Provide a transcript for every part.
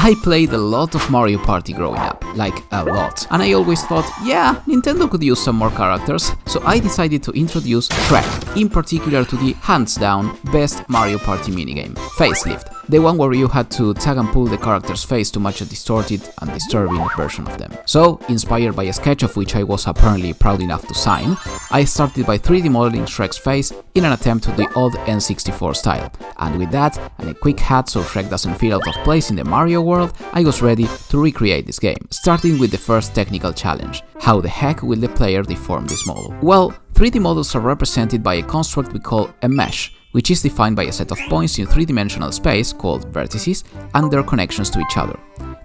I played a lot of Mario Party growing up, like a lot, and I always thought, yeah, Nintendo could use some more characters, so I decided to introduce Shrek, in particular to the hands-down best Mario Party minigame, Facelift, the one where you had to tag and pull the character's face to match a distorted and disturbing version of them. So, inspired by a sketch of which I was apparently proud enough to sign, I started by 3D modeling Shrek's face in an attempt to the old N64 style, and with that, and a quick hat so Shrek doesn't feel out of place in the Mario world, I was ready to recreate this game, starting with the first technical challenge: how the heck will the player deform this model? Well, 3D models are represented by a construct we call a mesh, which is defined by a set of points in three-dimensional space called vertices and their connections to each other.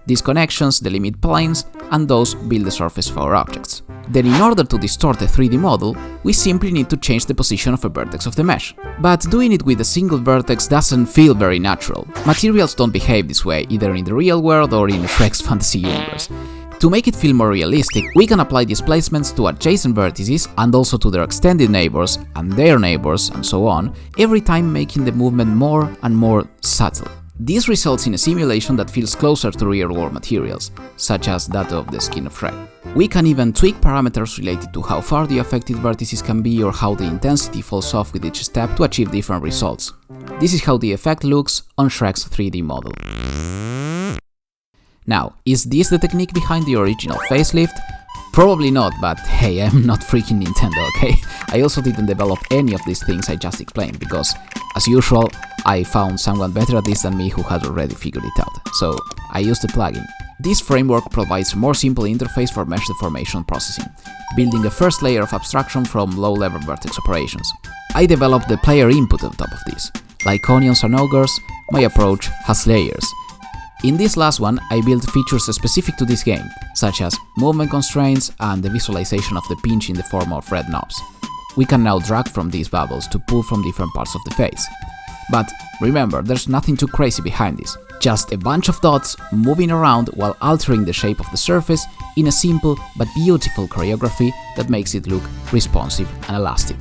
These connections delimit planes, and those build the surface of our objects. Then in order to distort a 3D model, we simply need to change the position of a vertex of the mesh. But doing it with a single vertex doesn't feel very natural. Materials don't behave this way, either in the real world or in Shrek's fantasy universe. To make it feel more realistic, we can apply displacements to adjacent vertices and also to their extended neighbors and their neighbors and so on, every time making the movement more and more subtle. This results in a simulation that feels closer to real-world materials, such as that of the skin of Shrek. We can even tweak parameters related to how far the affected vertices can be or how the intensity falls off with each step to achieve different results. This is how the effect looks on Shrek's 3D model. Now, is this the technique behind the original Facelift? Probably not, but hey, I'm not freaking Nintendo, okay? I also didn't develop any of these things I just explained, because, as usual, I found someone better at this than me who had already figured it out, so I used a plugin. This framework provides a more simple interface for mesh deformation processing, building a first layer of abstraction from low-level vertex operations. I developed the player input on top of this. Like onions and ogres, my approach has layers. In this last one, I built features specific to this game, such as movement constraints and the visualization of the pinch in the form of red knobs. We can now drag from these bubbles to pull from different parts of the face. But remember, there's nothing too crazy behind this, just a bunch of dots moving around while altering the shape of the surface in a simple but beautiful choreography that makes it look responsive and elastic.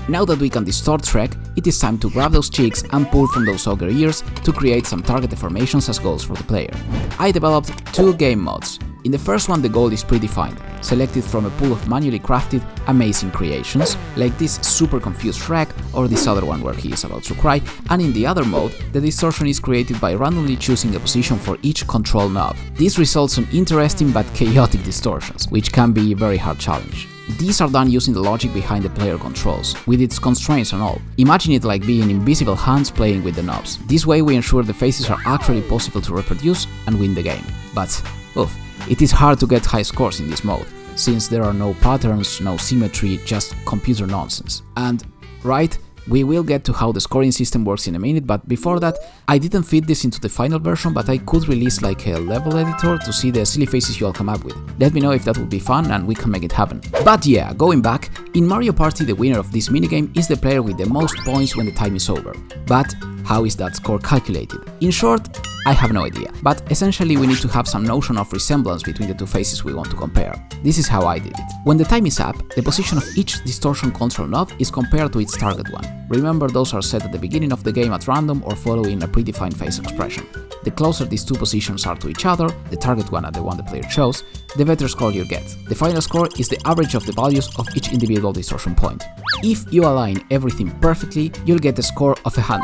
Now that we can distort Shrek, it is time to grab those cheeks and pull from those ogre ears to create some target deformations as goals for the player. I developed two game modes. In the first one, the goal is predefined, selected from a pool of manually crafted, amazing creations, like this super confused Shrek or this other one where he is about to cry, and in the other mode, the distortion is created by randomly choosing a position for each control knob. This results in interesting but chaotic distortions, which can be a very hard challenge. These are done using the logic behind the player controls, with its constraints and all. Imagine it like being invisible hands playing with the knobs. This way we ensure the faces are actually possible to reproduce and win the game. But, oof, it is hard to get high scores in this mode, since there are no patterns, no symmetry, just computer nonsense. And, right, we will get to how the scoring system works in a minute, but before that, I didn't fit this into the final version, but I could release like a level editor to see the silly faces you all come up with. Let me know if that would be fun and we can make it happen. But yeah, going back, in Mario Party the winner of this minigame is the player with the most points when the time is over. But how is that score calculated? In short, I have no idea, but essentially we need to have some notion of resemblance between the two faces we want to compare. This is how I did it. When the time is up, the position of each distortion control knob is compared to its target one. Remember, those are set at the beginning of the game at random or following a predefined face expression. The closer these two positions are to each other, the target one and the one the player chose, the better score you get. The final score is the average of the values of each individual distortion point. If you align everything perfectly, you'll get a score of 100.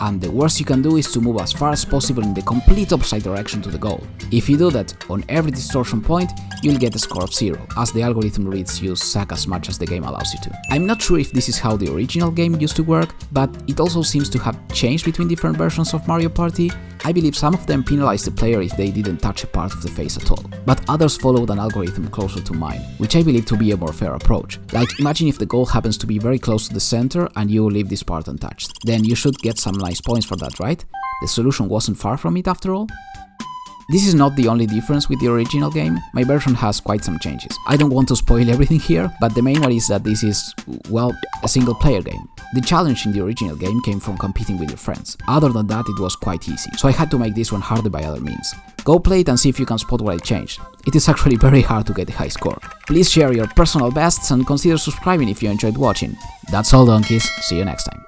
And the worst you can do is to move as far as possible in the complete opposite direction to the goal. If you do that on every distortion point, you'll get a score of 0, as the algorithm reads you suck as much as the game allows you to. I'm not sure if this is how the original game used to work, but it also seems to have changed between different versions of Mario Party. I believe some of them penalize the player if they didn't touch a part of the face at all, but others followed an algorithm closer to mine, which I believe to be a more fair approach. Like, imagine if the goal happens to be very close to the center and you leave this part untouched. Then you should get some nice points for that, right? The solution wasn't far from it after all. This is not the only difference with the original game. My version has quite some changes. I don't want to spoil everything here, but the main one is that this is, well, a single player game. The challenge in the original game came from competing with your friends. Other than that, it was quite easy, so I had to make this one harder by other means. Go play it and see if you can spot what I changed. It is actually very hard to get a high score. Please share your personal bests and consider subscribing if you enjoyed watching. That's all, donkeys. See you next time.